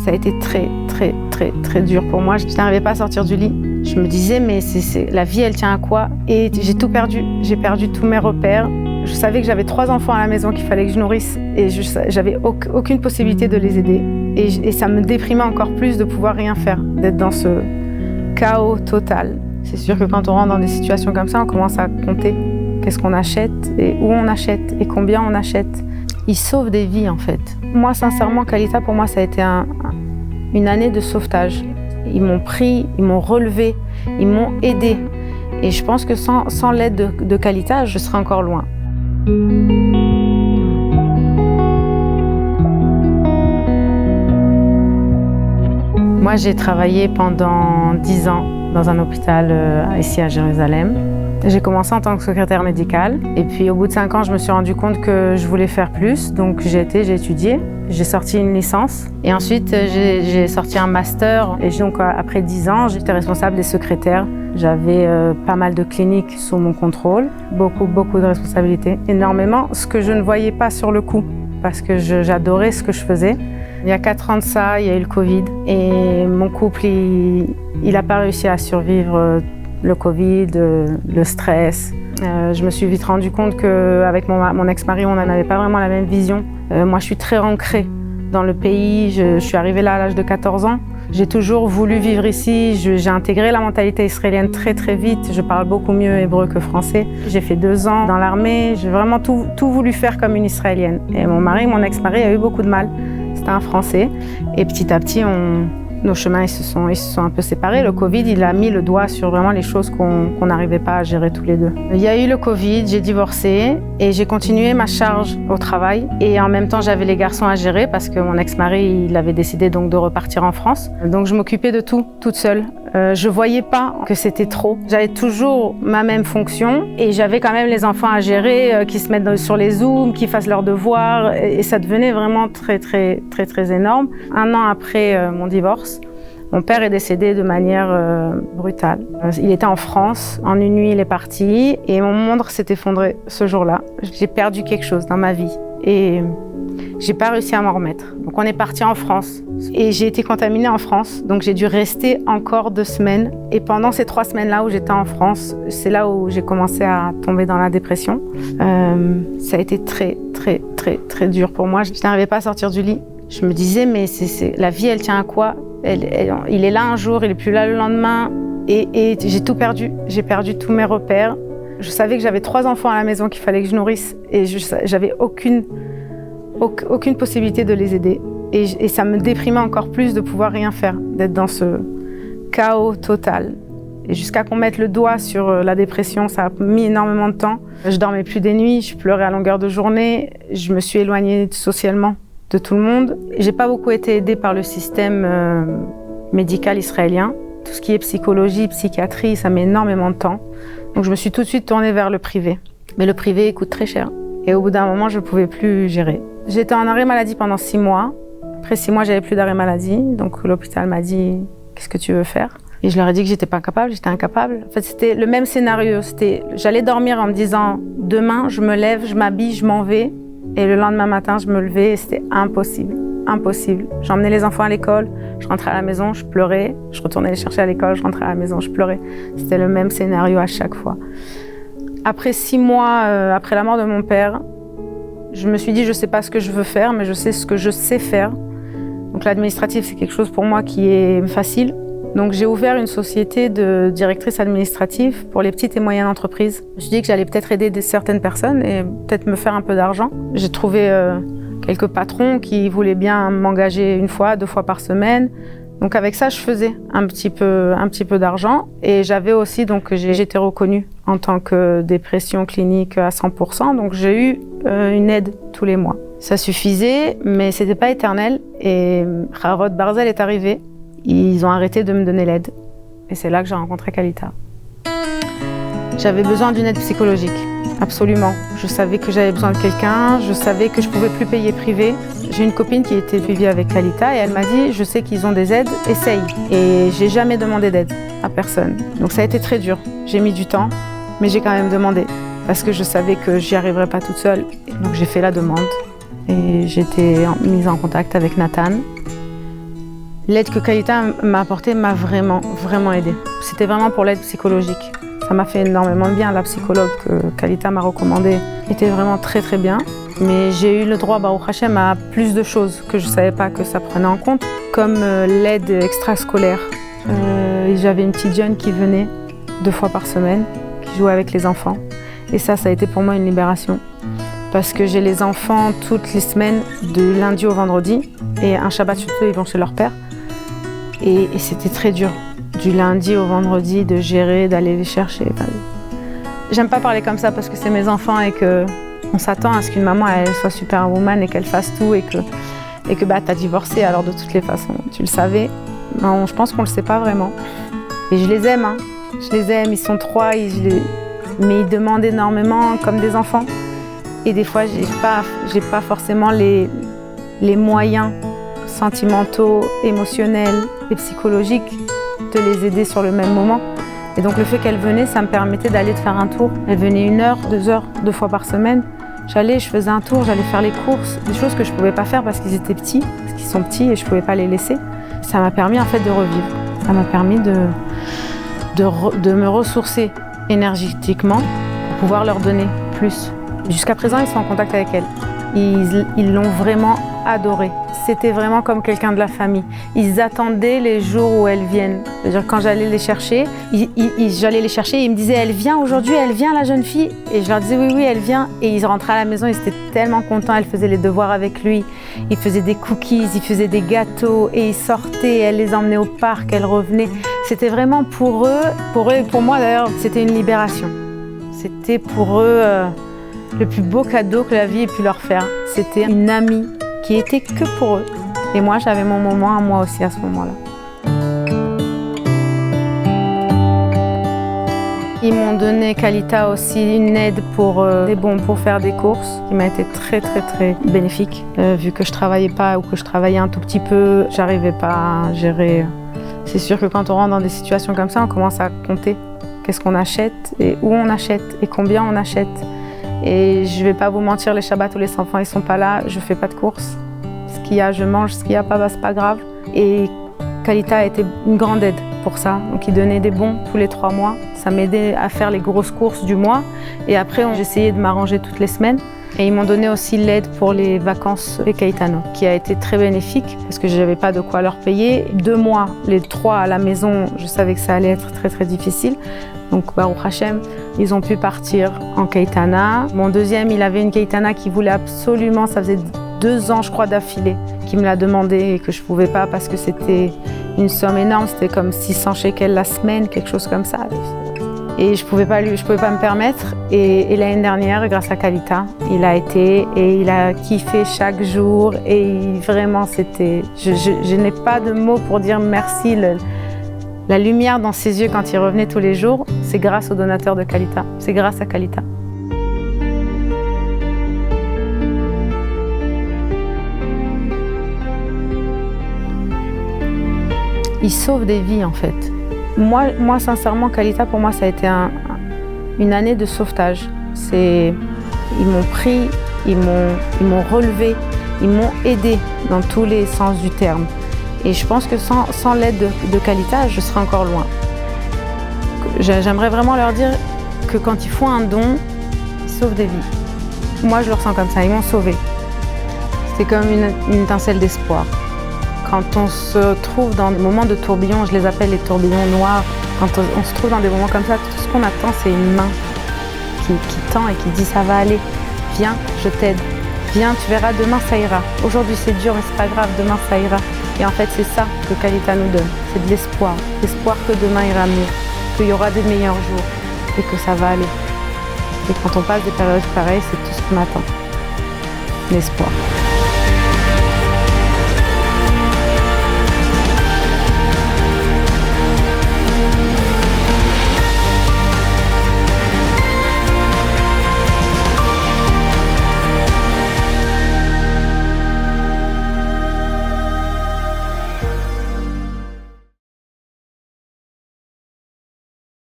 Ça a été très, très, très, très dur pour moi. Je n'arrivais pas à sortir du lit. Je me disais, mais la vie, elle tient à quoi? Et j'ai tout perdu. J'ai perdu tous mes repères. Je savais que j'avais 3 enfants à la maison qu'il fallait que je nourrisse. Et j'avais aucune possibilité de les aider. Et ça me déprimait encore plus de pouvoir rien faire, d'être dans ce chaos total. C'est sûr que quand on rentre dans des situations comme ça, on commence à compter qu'est-ce qu'on achète et où on achète et combien on achète. Ils sauvent des vies, en fait. Moi, sincèrement, Kalita, pour moi, ça a été une année de sauvetage. Ils m'ont pris, ils m'ont relevé, ils m'ont aidé. Et je pense que sans l'aide de Kalita, je serais encore loin. Moi, j'ai travaillé pendant 10 ans dans un hôpital ici à Jérusalem. J'ai commencé en tant que secrétaire médicale et puis au bout de 5 ans, je me suis rendu compte que je voulais faire plus. Donc j'ai étudié, j'ai sorti une licence et ensuite j'ai sorti un master. Et donc après 10 ans, j'étais responsable des secrétaires. J'avais pas mal de cliniques sous mon contrôle, beaucoup de responsabilités, énormément, ce que je ne voyais pas sur le coup parce que j'adorais ce que je faisais. Il y a 4 ans de ça, il y a eu le Covid et mon couple, il n'a pas réussi à survivre le Covid, le stress. Je me suis vite rendu compte qu'avec mon ex-mari, on n'avait pas vraiment la même vision. Moi, je suis très ancrée dans le pays. Je suis arrivée là à l'âge de 14 ans. J'ai toujours voulu vivre ici. J'ai intégré la mentalité israélienne très très vite. Je parle beaucoup mieux hébreu que français. J'ai fait 2 ans dans l'armée. J'ai vraiment tout voulu faire comme une Israélienne. Et mon ex-mari, a eu beaucoup de mal. C'était un Français. Et petit à petit, nos chemins ils se sont un peu séparés. Le Covid, il a mis le doigt sur vraiment les choses qu'on n'arrivait pas à gérer tous les deux. Il y a eu le Covid, j'ai divorcé et j'ai continué ma charge au travail. Et en même temps, j'avais les garçons à gérer parce que mon ex-mari, il avait décidé donc de repartir en France. Donc je m'occupais de tout, toute seule. Je voyais pas que c'était trop. J'avais toujours ma même fonction et j'avais quand même les enfants à gérer, qui se mettent sur les Zooms, qui fassent leurs devoirs et ça devenait vraiment très, très, très, très énorme. 1 an après mon divorce, mon père est décédé de manière brutale. Il était en France, en une nuit il est parti et mon monde s'est effondré ce jour-là. J'ai perdu quelque chose dans ma vie et j'ai pas réussi à m'en remettre. Donc on est parti en France et j'ai été contaminée en France. Donc j'ai dû rester encore 2 semaines et pendant ces 3 semaines-là où j'étais en France, c'est là où j'ai commencé à tomber dans la dépression. Ça a été très, très, très, très dur pour moi. Je n'arrivais pas à sortir du lit. Je me disais, mais la vie, elle tient à quoi? Il est là un jour, il est plus là le lendemain. Et j'ai tout perdu. J'ai perdu tous mes repères. Je savais que j'avais 3 enfants à la maison qu'il fallait que je nourrisse. Et j'avais aucune possibilité de les aider. Et ça me déprimait encore plus de pouvoir rien faire, d'être dans ce chaos total. Et jusqu'à qu'on mette le doigt sur la dépression, ça a mis énormément de temps. Je dormais plus des nuits, je pleurais à longueur de journée. Je me suis éloignée socialement de tout le monde. J'ai pas beaucoup été aidée par le système médical israélien. Tout ce qui est psychologie, psychiatrie, ça met énormément de temps. Donc je me suis tout de suite tournée vers le privé. Mais le privé coûte très cher. Et au bout d'un moment, je ne pouvais plus gérer. J'étais en arrêt maladie pendant 6 mois. Après 6 mois, j'avais plus d'arrêt maladie. Donc l'hôpital m'a dit « Qu'est-ce que tu veux faire ?» Et je leur ai dit que j'étais pas capable, j'étais incapable. En fait, c'était le même scénario. J'allais dormir en me disant « Demain, je me lève, je m'habille, je m'en vais. » Et le lendemain matin, je me levais et c'était impossible. Impossible. J'emmenais les enfants à l'école, je rentrais à la maison, je pleurais. Je retournais les chercher à l'école, je rentrais à la maison, je pleurais. C'était le même scénario à chaque fois. Après 6 mois, après la mort de mon père, je me suis dit, je ne sais pas ce que je veux faire, mais je sais ce que je sais faire. Donc l'administratif, c'est quelque chose pour moi qui est facile. Donc j'ai ouvert une société de directrice administrative pour les petites et moyennes entreprises. Je me suis dit que j'allais peut-être aider certaines personnes et peut-être me faire un peu d'argent. J'ai trouvé quelques patrons qui voulaient bien m'engager 1 fois, 2 fois par semaine. Donc avec ça, je faisais un petit peu d'argent. Et j'avais aussi, donc j'étais reconnue en tant que dépression clinique à 100%. Donc j'ai eu une aide tous les mois. Ça suffisait, mais c'était pas éternel. Et Harod Barzel est arrivé. Ils ont arrêté de me donner l'aide. Et c'est là que j'ai rencontré Kalita. J'avais besoin d'une aide psychologique, absolument. Je savais que j'avais besoin de quelqu'un, je savais que je ne pouvais plus payer privé. J'ai une copine qui était suivie avec Kalita et elle m'a dit « Je sais qu'ils ont des aides, essaye ». Et j'ai jamais demandé d'aide à personne. Donc ça a été très dur. J'ai mis du temps, mais j'ai quand même demandé. Parce que je savais que j'y arriverais pas toute seule. Et donc j'ai fait la demande. Et j'ai été mise en contact avec Nathan. L'aide que Kalita m'a apportée m'a vraiment, vraiment aidée. C'était vraiment pour l'aide psychologique. Ça m'a fait énormément de bien. La psychologue que Kalita m'a recommandée était vraiment très, très bien. Mais j'ai eu le droit, Baruch Hashem, à plus de choses que je ne savais pas que ça prenait en compte, comme l'aide extrascolaire. J'avais une petite jeune qui venait 2 fois par semaine, qui jouait avec les enfants. Et ça a été pour moi une libération. Parce que j'ai les enfants toutes les semaines, de lundi au vendredi, et un Shabbat surtout, ils vont chez leur père. Et c'était très dur, du lundi au vendredi, de gérer, d'aller les chercher. J'aime pas parler comme ça parce que c'est mes enfants et qu'on s'attend à ce qu'une maman elle soit superwoman et qu'elle fasse tout et que bah, t'as divorcé alors de toutes les façons. Tu le savais, non, je pense qu'on le sait pas vraiment. Et je les aime, hein. Je les aime, ils sont 3, mais ils demandent énormément comme des enfants. Et des fois, j'ai pas forcément les moyens sentimentaux, émotionnels et psychologiques de les aider sur le même moment. Et donc le fait qu'elle venait, ça me permettait d'aller faire un tour. Elle venait 1 heure, 2 heures, 2 fois par semaine. Je faisais un tour, j'allais faire les courses, des choses que je ne pouvais pas faire parce qu'ils étaient petits, parce qu'ils sont petits et je ne pouvais pas les laisser. Ça m'a permis en fait de revivre. Ça m'a permis de me ressourcer énergétiquement pour pouvoir leur donner plus. Jusqu'à présent, ils sont en contact avec elle. Ils l'ont vraiment adorée. C'était vraiment comme quelqu'un de la famille. Ils attendaient les jours où elles viennent. C'est-à-dire quand j'allais les chercher, j'allais les chercher et ils me disaient « Elle vient aujourd'hui, elle vient la jeune fille ?» Et je leur disais « Oui, oui, elle vient ». Et ils rentraient à la maison, ils étaient tellement contents. Elle faisait les devoirs avec lui. Il faisait des cookies, il faisait des gâteaux et ils sortaient. Elle les emmenait au parc, elle revenait. C'était vraiment pour eux et pour moi d'ailleurs, c'était une libération. C'était pour eux le plus beau cadeau que la vie ait pu leur faire. C'était une amie qui était que pour eux. Et moi, j'avais mon moment à moi aussi à ce moment-là. Ils m'ont donné, Kalita aussi, une aide pour faire des courses, qui m'a été très, très, très bénéfique. Vu que je travaillais pas ou que je travaillais un tout petit peu, j'arrivais pas à gérer. C'est sûr que quand on rentre dans des situations comme ça, on commence à compter qu'est-ce qu'on achète et où on achète et combien on achète. Et je vais pas vous mentir, les Shabbats où les enfants ils sont pas là, je fais pas de courses. Ce qu'il y a, je mange, ce qu'il y a pas, bah, c'est pas grave. Et Kalita a été une grande aide pour ça. Donc il donnait des bons tous les 3 mois. Ça m'aidait à faire les grosses courses du mois. Et après, j'essayais de m'arranger toutes les semaines. Et ils m'ont donné aussi l'aide pour les vacances des Caetano, qui a été très bénéfique parce que je n'avais pas de quoi leur payer. 2 mois, les 3 à la maison, je savais que ça allait être très très difficile. Donc Baruch Hashem, ils ont pu partir en Caetana. Mon deuxième, il avait une Caetana qu'il voulait absolument, ça faisait 2 ans je crois d'affilée, qu'il me l'a demandé et que je ne pouvais pas parce que c'était une somme énorme, c'était comme 600 shekels la semaine, quelque chose comme ça. Et je pouvais pas me permettre. Et l'année dernière, grâce à Kalita, il a été et il a kiffé chaque jour. Et vraiment, c'était. Je n'ai pas de mots pour dire merci. La lumière dans ses yeux quand il revenait tous les jours, c'est grâce au donateur de Kalita. C'est grâce à Kalita. Il sauve des vies en fait. Moi, sincèrement, Kalita, pour moi, ça a été une année de sauvetage. Ils m'ont pris, ils m'ont relevé, ils m'ont aidé dans tous les sens du terme. Et je pense que sans l'aide de Kalita, je serais encore loin. J'aimerais vraiment leur dire que quand ils font un don, ils sauvent des vies. Moi, je le ressens comme ça, ils m'ont sauvé. C'est comme une étincelle d'espoir. Quand on se trouve dans des moments de tourbillon, je les appelle les tourbillons noirs, quand on se trouve dans des moments comme ça, tout ce qu'on attend, c'est une main qui tend et qui dit ça va aller, viens, je t'aide, viens, tu verras, demain ça ira. Aujourd'hui c'est dur, mais c'est pas grave, demain ça ira. Et en fait, c'est ça que Kalita nous donne, c'est de l'espoir que demain ira mieux, qu'il y aura des meilleurs jours et que ça va aller. Et quand on passe des périodes pareilles, c'est tout ce qu'on attend, l'espoir.